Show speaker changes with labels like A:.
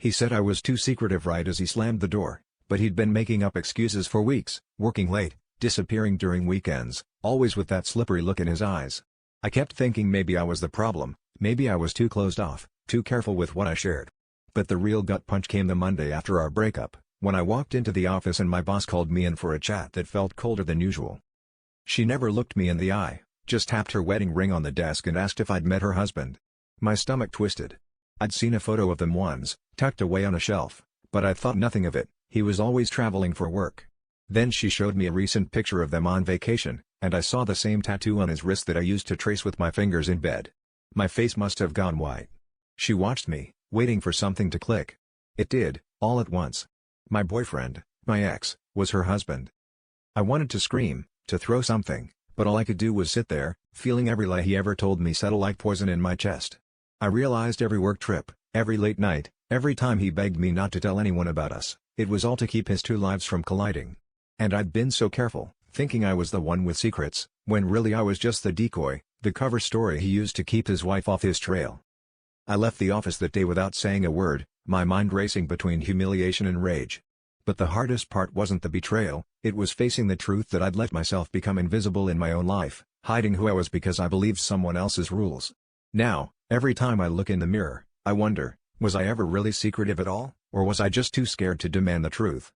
A: He said I was too secretive right as he slammed the door, but he'd been making up excuses for weeks, working late, disappearing during weekends, always with that slippery look in his eyes. I kept thinking maybe I was the problem, maybe I was too closed off, too careful with what I shared. But the real gut punch came the Monday after our breakup, when I walked into the office and my boss called me in for a chat that felt colder than usual. She never looked me in the eye, just tapped her wedding ring on the desk and asked if I'd met her husband. My stomach twisted. I'd seen a photo of them once, tucked away on a shelf, but I thought nothing of it. He was always traveling for work. Then she showed me a recent picture of them on vacation, and I saw the same tattoo on his wrist that I used to trace with my fingers in bed. My face must have gone white. She watched me, waiting for something to click. It did, all at once. My boyfriend, my ex, was her husband. I wanted to scream, to throw something, but all I could do was sit there, feeling every lie he ever told me settle like poison in my chest. I realized every work trip, every late night, every time he begged me not to tell anyone about us, it was all to keep his two lives from colliding. And I'd been so careful, thinking I was the one with secrets, when really I was just the decoy, the cover story he used to keep his wife off his trail. I left the office that day without saying a word, my mind racing between humiliation and rage. But the hardest part wasn't the betrayal, it was facing the truth that I'd let myself become invisible in my own life, hiding who I was because I believed someone else's rules. Now, every time I look in the mirror, I wonder, was I ever really secretive at all, or was I just too scared to demand the truth?